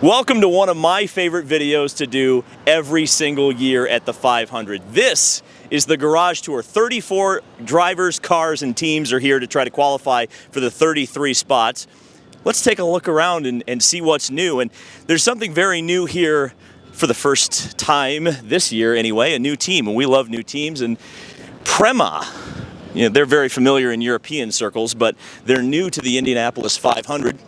Welcome to one of my favorite videos to do every single year at the 500. This is the Garage Tour. 34 drivers, cars, and teams are here to try to qualify for the 33 spots. Let's take a look around and see what's new. And there's something very new here for the first time this year anyway, a new team. And we love new teams. And Prema, you know, they're very familiar in European circles, but they're new to the Indianapolis 500.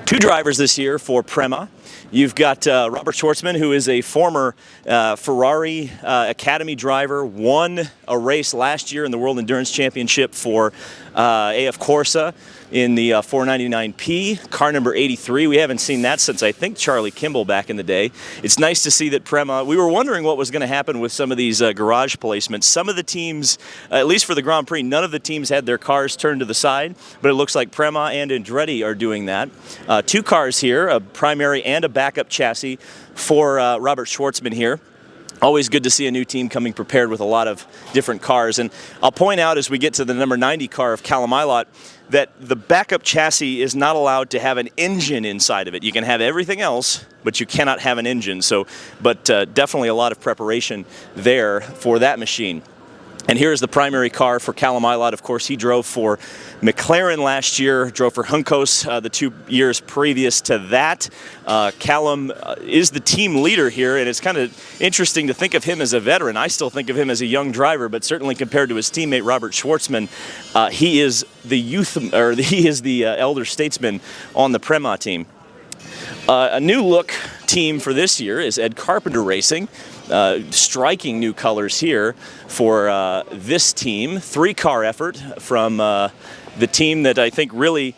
Two drivers this year for Prema. You've got Robert Schwartzman, who is a former Ferrari Academy driver, won a race last year in the World Endurance Championship for AF Corsa in the 499P, car number 83. We haven't seen that since, I think, Charlie Kimball back in the day. It's nice to see that Prema, we were wondering what was going to happen with some of these garage placements. Some of the teams, at least for the Grand Prix, none of the teams had their cars turned to the side, but it looks like Prema and Andretti are doing that. Two cars here, a primary and a backup chassis for Robert Schwartzman here. Always good to see a new team coming prepared with a lot of different cars. And I'll point out as we get to the number 90 car of Callum Ilott that the backup chassis is not allowed to have an engine inside of it. You can have everything else, but you cannot have an engine. But definitely a lot of preparation there for that machine. And here's the primary car for Callum Ilott. Of course, he drove for McLaren last year, drove for Juncos the 2 years previous to that. Callum is the team leader here, and it's kind of interesting to think of him as a veteran. I still think of him as a young driver, but certainly compared to his teammate Robert Schwartzman, he is the elder statesman on the Prema team. A new look team for this year is Ed Carpenter Racing. Striking new colors here for this team. Three-car effort from the team that I think really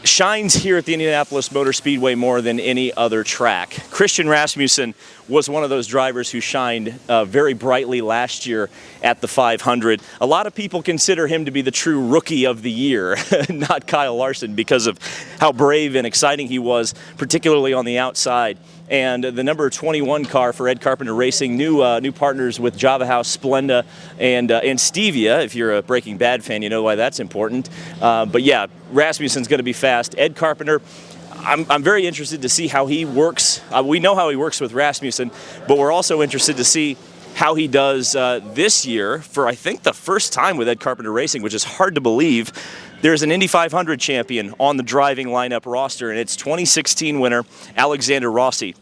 shines here at the Indianapolis Motor Speedway more than any other track. Christian Rasmussen was one of those drivers who shined very brightly last year at the 500. A lot of people consider him to be the true rookie of the year, not Kyle Larson, because of how brave and exciting he was, particularly on the outside. And the number 21 car for Ed Carpenter Racing, new partners with Java House, Splenda, and Stevia. If you're a Breaking Bad fan, you know why that's important. But yeah, Rasmussen's going to be fast. Ed Carpenter, I'm very interested to see how he works. We know how he works with Rasmussen, but we're also interested to see how he does this year for, I think, the first time with Ed Carpenter Racing, which is hard to believe. There's an Indy 500 champion on the driving lineup roster, and it's 2016 winner Alexander Rossi,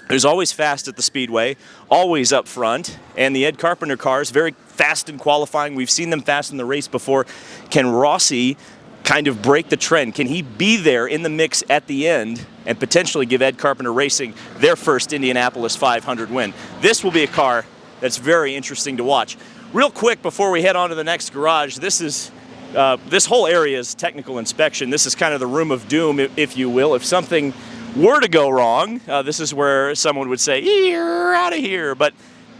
who's always fast at the Speedway, always up front, and the Ed Carpenter cars, very fast in qualifying. We've seen them fast in the race before. Can Rossi kind of break the trend? Can he be there in the mix at the end and potentially give Ed Carpenter Racing their first Indianapolis 500 win? This will be a car that's very interesting to watch. Real quick before we head on to the next garage, this whole area is technical inspection. This is kind of the room of doom, if you will. If something were to go wrong, this is where someone would say, "You're out of here." But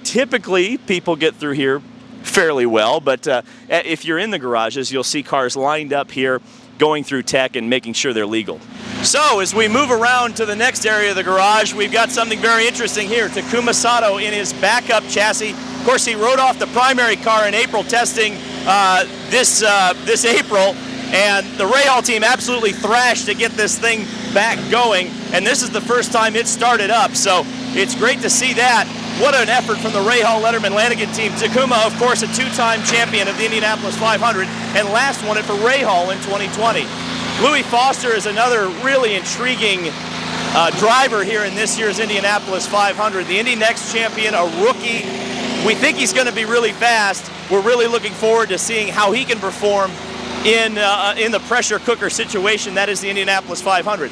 typically, people get through here fairly well. But if you're in the garages, you'll see cars lined up here, going through tech and making sure they're legal. So as we move around to the next area of the garage, we've got something very interesting here. Takuma Sato in his backup chassis. Of course, he rode off the primary car in April testing this April, and the Rahal team absolutely thrashed to get this thing back going, and this is the first time it started up, so it's great to see that. What an effort from the Rahal, Letterman, Lanigan team. Takuma, of course, a two-time champion of the Indianapolis 500, and last won it for Rahal in 2020. Louis Foster is another really intriguing driver here in this year's Indianapolis 500. The Indy Next champion, a rookie. We think he's going to be really fast. We're really looking forward to seeing how he can perform in the pressure cooker situation that is the Indianapolis 500.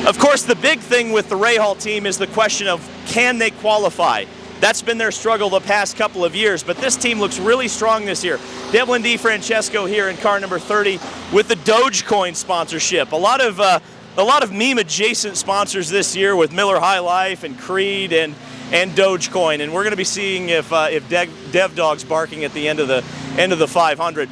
Of course, the big thing with the Rahal team is the question of, can they qualify? That's been their struggle the past couple of years, but this team looks really strong this year. Devlin DiFrancesco here in car number 30 with the Coyne sponsorship. A lot of meme-adjacent sponsors this year with Miller High Life and Creed and Coyne, and we're going to be seeing if Dev Dog's barking at the end of the 500.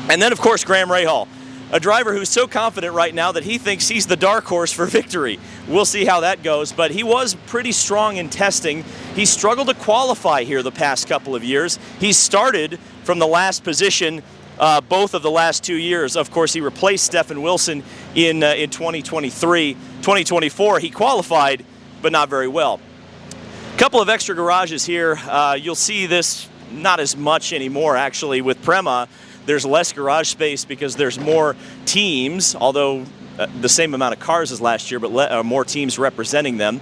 And then, of course, Graham Rahal, a driver who's so confident right now that he thinks he's the dark horse for victory. We'll see how that goes, but he was pretty strong in testing. He struggled to qualify here the past couple of years. He started from the last position both of the last 2 years. Of course, he replaced Stephen Wilson in 2023, 2024, he qualified, but not very well. A couple of extra garages here. You'll see this not as much anymore, actually, with Prema. There's less garage space because there's more teams, although the same amount of cars as last year, but more teams representing them.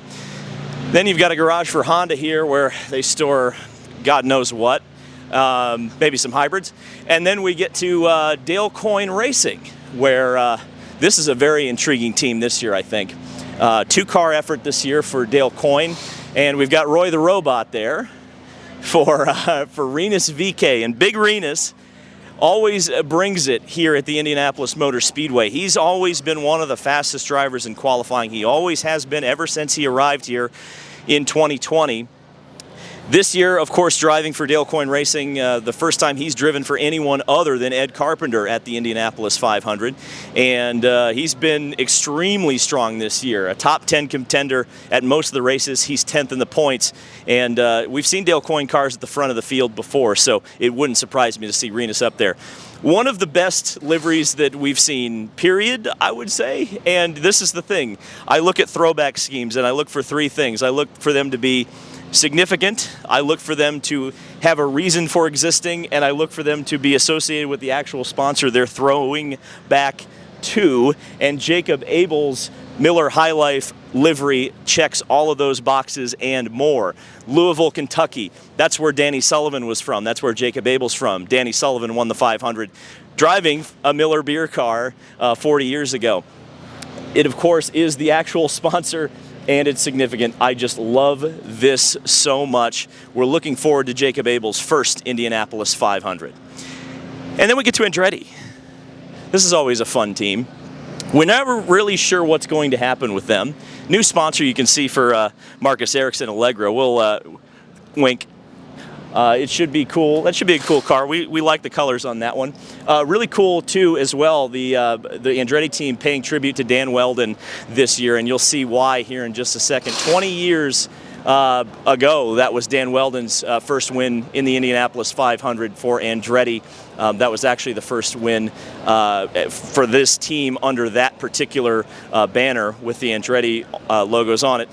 Then you've got a garage for Honda here where they store God knows what, maybe some hybrids. And then we get to Dale Coyne Racing, where this is a very intriguing team this year, I think. Two-car effort this year for Dale Coyne, and we've got Roy the Robot there for Rinus VK. And Big Rinus always brings it here at the Indianapolis Motor Speedway. He's always been one of the fastest drivers in qualifying. He always has been ever since he arrived here in 2020. This year, of course, driving for Dale Coyne Racing, the first time he's driven for anyone other than Ed Carpenter at the Indianapolis 500. And he's been extremely strong this year. A top 10 contender at most of the races. He's 10th in the points. And we've seen Dale Coyne cars at the front of the field before, so it wouldn't surprise me to see Rinus up there. One of the best liveries that we've seen, period, I would say. And this is the thing. I look at throwback schemes, and I look for three things. I look for them to be significant, I look for them to have a reason for existing, and I look for them to be associated with the actual sponsor they're throwing back to. And Jacob Abel's Miller High Life livery checks all of those boxes and more. Louisville, Kentucky, that's where Danny Sullivan was from. That's where Jacob Abel's from. Danny Sullivan won the 500 driving a Miller beer car 40 years ago. It, of course, is the actual sponsor, and it's significant. I just love this so much. We're looking forward to Jacob Abel's first Indianapolis 500. And then we get to Andretti. This is always a fun team. We're never really sure what's going to happen with them. New sponsor you can see for Marcus Ericsson Allegra. We'll wink. It should be cool. That should be a cool car. We like the colors on that one. Really cool too as well, the Andretti team paying tribute to Dan Weldon this year, and you'll see why here in just a second. 20 years ago, that was Dan Weldon's first win in the Indianapolis 500 for Andretti. That was actually the first win for this team under that particular banner with the Andretti logos on it.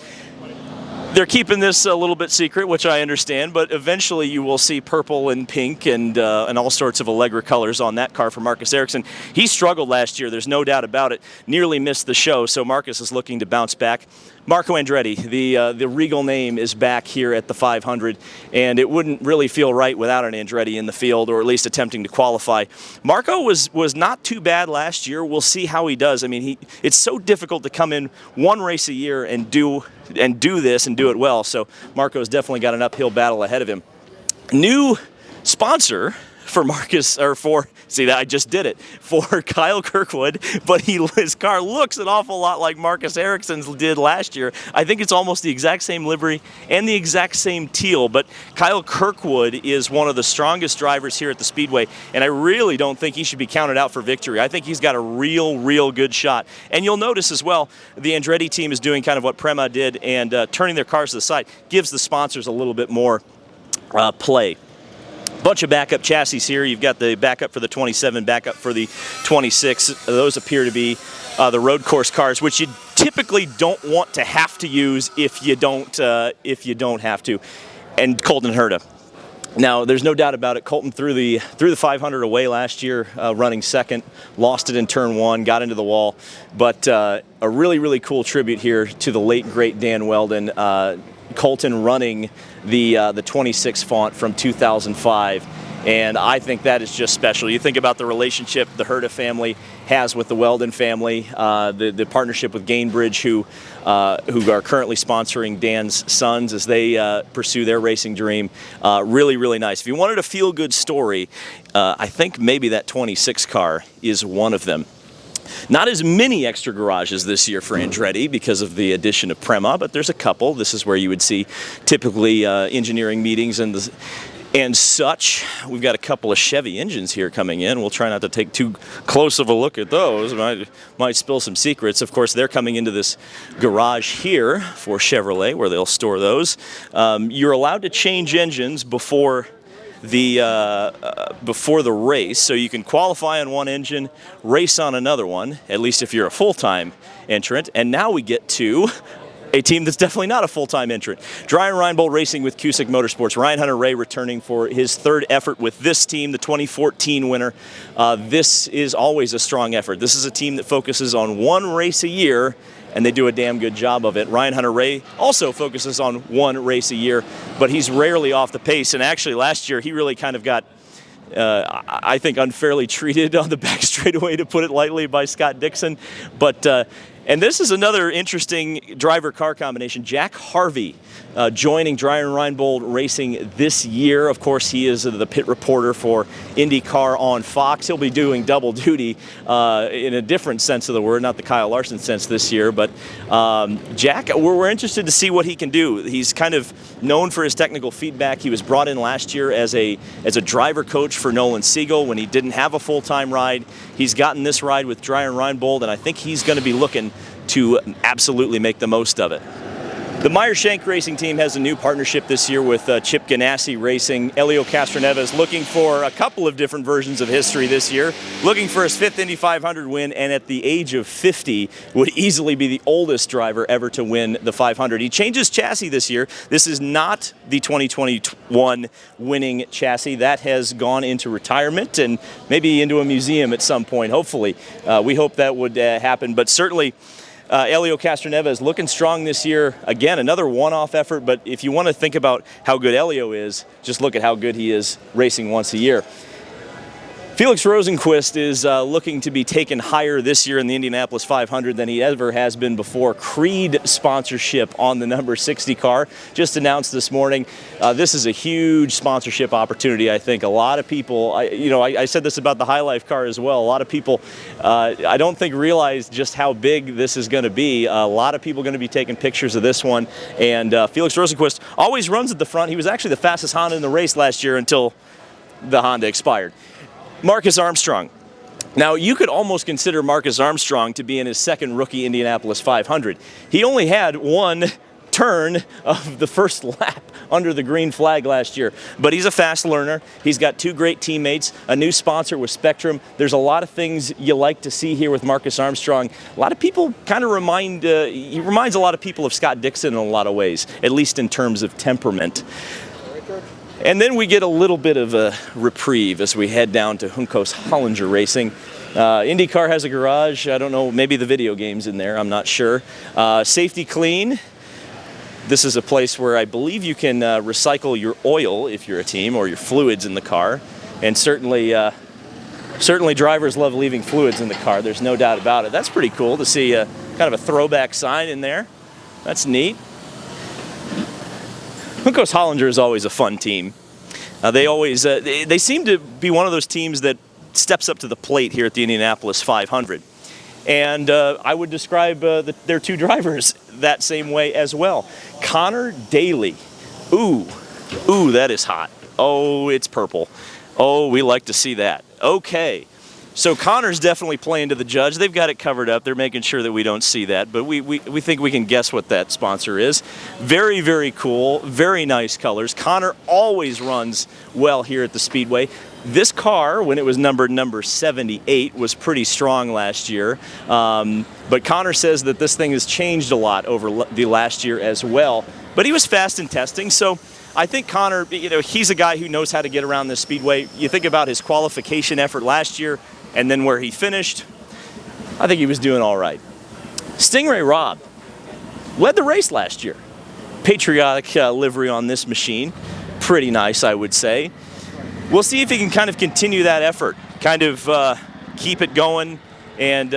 They're keeping this a little bit secret, which I understand, but eventually you will see purple and pink and all sorts of Allegra colors on that car for Marcus Ericsson. He struggled last year, there's no doubt about it. Nearly missed the show, so Marcus is looking to bounce back. Marco Andretti, the regal name, is back here at the 500, and it wouldn't really feel right without an Andretti in the field, or at least attempting to qualify. Marco was not too bad last year. We'll see how he does. I mean, it's so difficult to come in one race a year and do this and do it well. So Marco's definitely got an uphill battle ahead of him. New sponsor for Marcus, or for, see that I just did it, for Kyle Kirkwood, but his car looks an awful lot like Marcus Ericsson's did last year. I think it's almost the exact same livery and the exact same teal, but Kyle Kirkwood is one of the strongest drivers here at the Speedway, and I really don't think he should be counted out for victory. I think he's got a real good shot. And you'll notice as well, the Andretti team is doing kind of what Prema did, and turning their cars to the side gives the sponsors a little bit more play. Bunch of backup chassis here. You've got the backup for the 27, backup for the 26. Those appear to be the road course cars, which you typically don't want to have to use if you don't have to. And Colton Herta. Now, there's no doubt about it. Colton threw the 500 away last year, running second, lost it in turn one, got into the wall. But a really cool tribute here to the late great Dan Weldon. Colton running the 26 font from 2005, and I think that is just special. You think about the relationship the Herta family has with the Weldon family, the partnership with Gainbridge, who are currently sponsoring Dan's sons as they pursue their racing dream. Really nice. If you wanted a feel-good story, I think maybe that 26 car is one of them. Not as many extra garages this year for Andretti because of the addition of Prema, but there's a couple. This is where you would see typically engineering meetings and such. We've got a couple of Chevy engines here coming in. We'll try not to take too close of a look at those. Might spill some secrets. Of course, they're coming into this garage here for Chevrolet where they'll store those. You're allowed to change engines before the race, so you can qualify on one engine, race on another one, at least if you're a full-time entrant. And now we get to a team that's definitely not a full-time entrant. Dreyer Reinbold Racing with Cusick Motorsports. Ryan Hunter-Reay returning for his third effort with this team, the 2014 winner. This is always a strong effort. This is a team that focuses on one race a year, and they do a damn good job of it. Ryan Hunter-Reay also focuses on one race a year, but he's rarely off the pace. And actually last year he really kind of got, I think, unfairly treated on the back straightaway, to put it lightly, by Scott Dixon. But and this is another interesting driver-car combination. Jack Harvey joining Dreyer Reinbold Racing this year. Of course, he is the pit reporter for IndyCar on Fox. He'll be doing double duty in a different sense of the word, not the Kyle Larson sense this year. But Jack, we're interested to see what he can do. He's kind of known for his technical feedback. He was brought in last year as a driver coach for Nolan Siegel when he didn't have a full-time ride. He's gotten this ride with Dreyer Reinbold, and I think he's going to be looking to absolutely make the most of it. The Meyer Shank Racing team has a new partnership this year with Chip Ganassi Racing. Helio Castroneves looking for a couple of different versions of history this year, looking for his 5th Indy 500 win, and at the age of 50 would easily be the oldest driver ever to win the 500. He changes chassis this year. This is not the 2021 winning chassis. That has gone into retirement and maybe into a museum at some point, hopefully. We hope that would happen, but certainly Helio Castroneves looking strong this year. Again, another one-off effort, but if you want to think about how good Helio is, just look at how good he is racing once a year. Felix Rosenquist is looking to be taken higher this year in the Indianapolis 500 than he ever has been before. Creed sponsorship on the number 60 car, just announced this morning. This is a huge sponsorship opportunity, I think. A lot of people, I said this about the High Life car as well. A lot of people, I don't think, realize just how big this is going to be. A lot of people are going to be taking pictures of this one. And Felix Rosenquist always runs at the front. He was actually the fastest Honda in the race last year until the Honda expired. Marcus Armstrong. Now, you could almost consider Marcus Armstrong to be in his second rookie Indianapolis 500. He only had one turn of the first lap under the green flag last year, but he's a fast learner. He's got two great teammates, a new sponsor with Spectrum. There's a lot of things you like to see here with Marcus Armstrong. A lot of people kind of he reminds a lot of people of Scott Dixon in a lot of ways, at least in terms of temperament. And then we get a little bit of a reprieve as we head down to Juncos Hollinger Racing. IndyCar has a garage. I don't know, maybe the video game's in there, I'm not sure. Safety Clean. This is a place where I believe you can recycle your oil if you're a team, or your fluids in the car. And certainly drivers love leaving fluids in the car, there's no doubt about it. That's pretty cool to see kind of a throwback sign in there. That's neat. Juncos Hollinger is always a fun team. They seem to be one of those teams that steps up to the plate here at the Indianapolis 500. And I would describe their two drivers that same way as well. Connor Daly. Ooh, that is hot. Oh, it's purple. Oh, we like to see that. Okay. So Connor's definitely playing to the judge. They've got it covered up. They're making sure that we don't see that, but we think we can guess what that sponsor is. Very, very cool. Very nice colors. Connor always runs well here at the Speedway. This car, when it was number 78, was pretty strong last year. But Connor says that this thing has changed a lot over the last year as well. But he was fast in testing, so I think Connor, he's a guy who knows how to get around this Speedway. You think about his qualification effort last year, and then where he finished, I think he was doing all right. Stingray Robb led the race last year. Patriotic livery on this machine. Pretty nice, I would say. We'll see if he can kind of continue that effort, kind of keep it going, and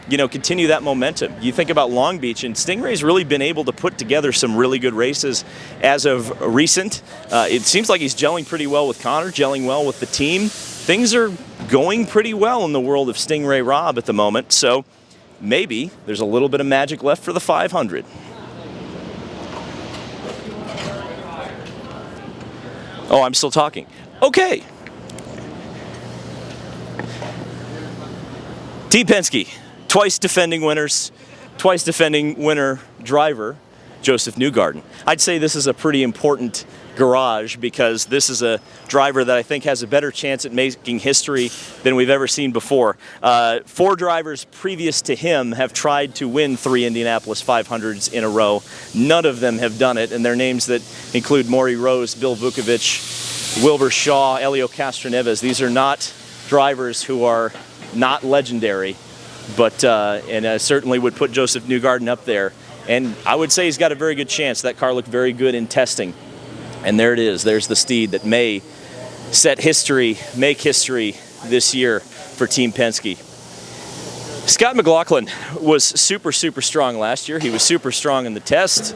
continue that momentum. You think about Long Beach, and Stingray's really been able to put together some really good races as of recent. It seems like he's gelling pretty well with Connor, gelling well with the team. Things are going pretty well in the world of Stingray Robb at the moment, so maybe there's a little bit of magic left for the 500. Oh, I'm still talking. Okay. Team Penske, twice defending winners, twice defending winner driver, Joseph Newgarden. I'd say this is a pretty important garage because this is a driver that I think has a better chance at making history than we've ever seen before. 4 drivers previous to him have tried to win 3 Indianapolis 500s in a row. None of them have done it, and they're names that include Maury Rose, Bill Vukovich, Wilbur Shaw, Helio Castroneves. These are not drivers who are not legendary, but and I certainly would put Joseph Newgarden up there. And I would say he's got a very good chance. That car looked very good in testing. And there it is. There's the steed that may set history, make history this year for Team Penske. Scott McLaughlin was super, super strong last year. He was super strong in the test.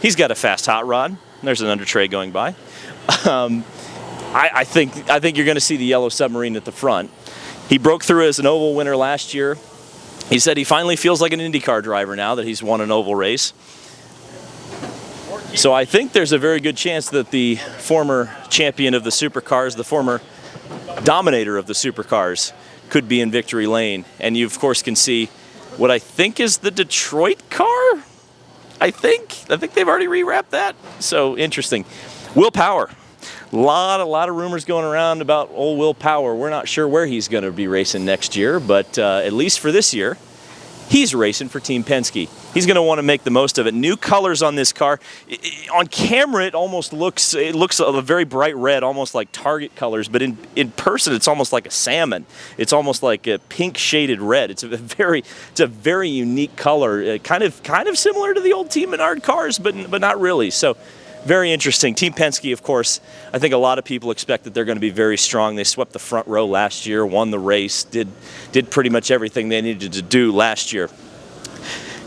He's got a fast hot rod. There's an under tray going by. I think you're going to see the yellow submarine at the front. He broke through as an oval winner last year. He said he finally feels like an IndyCar driver now that he's won an oval race. So I think there's a very good chance that the former champion of the supercars, the former dominator of the supercars, could be in victory lane. And you, of course, can see what I think is the Detroit car. I think they've already rewrapped that. So interesting. Will Power. A lot of rumors going around about old Will Power. We're not sure where he's going to be racing next year, but at least for this year, he's racing for Team Penske. He's going to want to make the most of it. New colors on this car. On camera, it looks a very bright red, almost like Target colors, but in person, it's almost like a salmon. It's almost like a pink shaded red. It's a very unique color, kind of similar to the old Team Menard cars, but not really. So very interesting. Team Penske, of course, I think a lot of people expect that they're going to be very strong. They swept the front row last year, won the race, did pretty much everything they needed to do last year.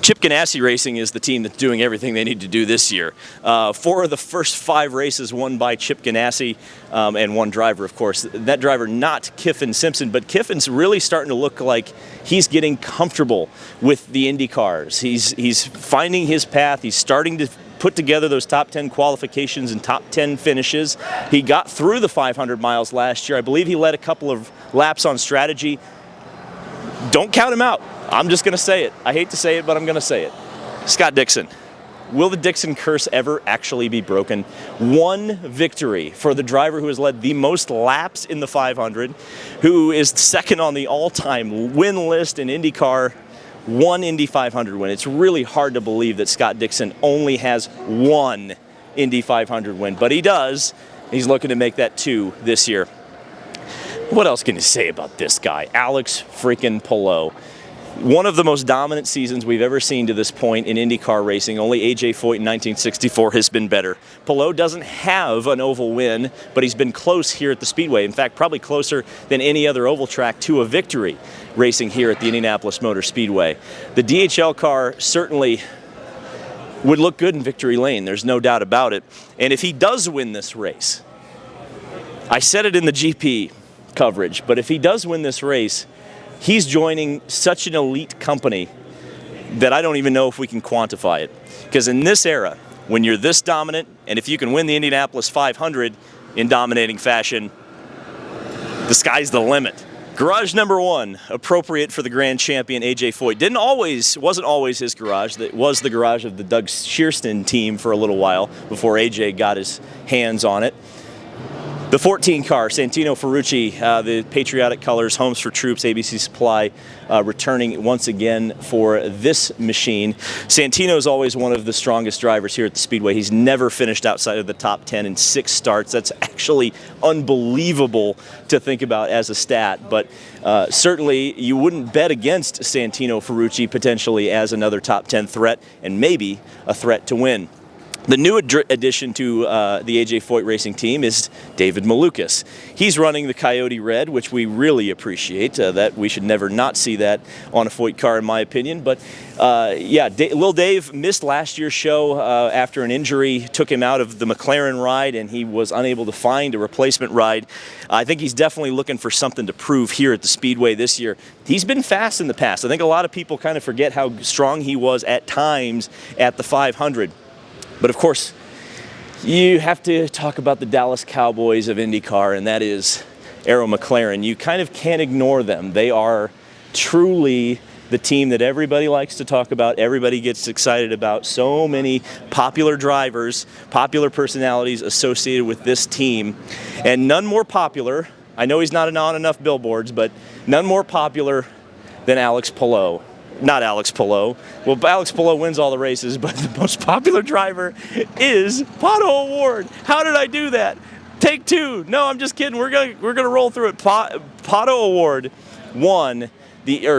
Chip Ganassi Racing is the team that's doing everything they need to do this year. 4 of the first 5 races won by Chip Ganassi, and 1 driver, of course. That driver, not Kiffin Simpson, but Kiffin's really starting to look like he's getting comfortable with the Indy cars. He's finding his path. He's starting to put together those top 10 qualifications and top 10 finishes. He got through the 500 miles last year. I believe he led a couple of laps on strategy. Don't count him out. I'm just going to say it. I hate to say it, but I'm going to say it. Scott Dixon. Will the Dixon curse ever actually be broken? 1 victory for the driver who has led the most laps in the 500, who is second on the all-time win list in IndyCar. 1 Indy 500 win. It's really hard to believe that Scott Dixon only has 1 Indy 500 win, but he does. He's looking to make that 2 this year. What else can you say about this guy? Alex freaking Palou. One of the most dominant seasons we've ever seen to this point in IndyCar racing. Only A.J. Foyt in 1964 has been better. Palou doesn't have an oval win, but he's been close here at the Speedway. In fact, probably closer than any other oval track to a victory racing here at the Indianapolis Motor Speedway. The DHL car certainly would look good in victory lane. There's no doubt about it. And if he does win this race, I said it in the GP coverage, but if he does win this race, he's joining such an elite company that I don't even know if we can quantify it. Because in this era, when you're this dominant, and if you can win the Indianapolis 500 in dominating fashion, the sky's the limit. Garage number 1, appropriate for the grand champion A.J. Foyt. Wasn't always his garage. It was the garage of the Doug Shearston team for a little while before A.J. got his hands on it. The 14 car, Santino Ferrucci, the patriotic colors, Homes for Troops, ABC Supply, returning once again for this machine. Santino is always one of the strongest drivers here at the Speedway. He's never finished outside of the top 10 in 6 starts. That's actually unbelievable to think about as a stat, but certainly you wouldn't bet against Santino Ferrucci potentially as another top 10 threat and maybe a threat to win. The new addition to the A.J. Foyt Racing team is David Malukas. He's running the Coyote Red, which we really appreciate. That we should never not see that on a Foyt car, in my opinion. But yeah, Lil Dave missed last year's show after an injury took him out of the McLaren ride, and he was unable to find a replacement ride. I think he's definitely looking for something to prove here at the Speedway this year. He's been fast in the past. I think a lot of people kind of forget how strong he was at times at the 500. But of course, you have to talk about the Dallas Cowboys of IndyCar, and that is Arrow McLaren. You kind of can't ignore them. They are truly the team that everybody likes to talk about, everybody gets excited about. So many popular drivers, popular personalities associated with this team, and none more popular. I know he's not on enough billboards, but none more popular than Alex Palou. Not Alex Palou. Well, Alex Palou wins all the races, but the most popular driver is Pato O'Ward. How did I do that? Take two. No, I'm just kidding. We're gonna roll through it. Pato O'Ward won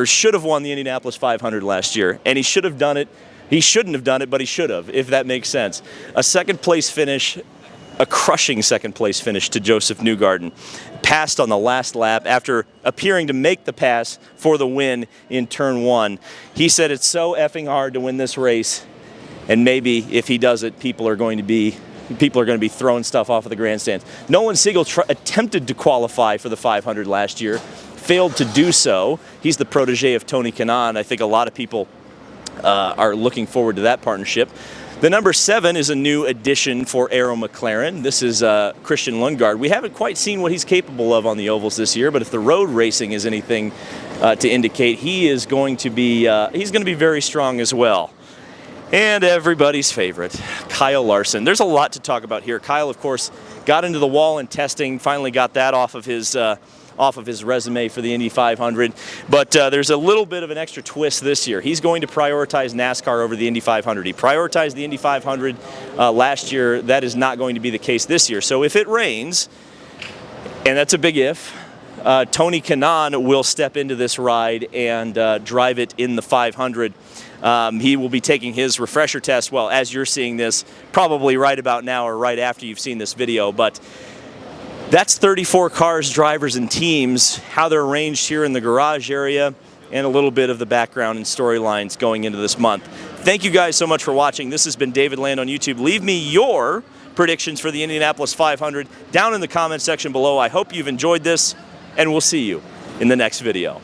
should have won the Indianapolis 500 last year, and he should have done it. He shouldn't have done it, but he should have, if that makes sense. A second place finish, a crushing second place finish to Joseph Newgarden. Passed on the last lap after appearing to make the pass for the win in turn 1. He said it's so effing hard to win this race, and maybe if he does it, people are going to be throwing stuff off of the grandstands. Nolan Siegel attempted to qualify for the 500 last year, failed to do so. He's the protege of Tony Kanaan. I think a lot of people are looking forward to that partnership. The number 7 is a new addition for Arrow McLaren. This is Christian Lundgaard. We haven't quite seen what he's capable of on the ovals this year, but if the road racing is anything to indicate, he's going to be very strong as well. And everybody's favorite, Kyle Larson. There's a lot to talk about here. Kyle, of course, got into the wall in testing, finally got that off of his resume for the Indy 500. But there's a little bit of an extra twist this year. He's going to prioritize NASCAR over the Indy 500. He prioritized the Indy 500 last year. That is not going to be the case this year. So if it rains, and that's a big if, Tony Kanaan will step into this ride and drive it in the 500. He will be taking his refresher test, well, as you're seeing this, probably right about now or right after you've seen this video. But that's 34 cars, drivers, and teams, how they're arranged here in the garage area, and a little bit of the background and storylines going into this month. Thank you guys so much for watching. This has been David Land on YouTube. Leave me your predictions for the Indianapolis 500 down in the comment section below. I hope you've enjoyed this, and we'll see you in the next video.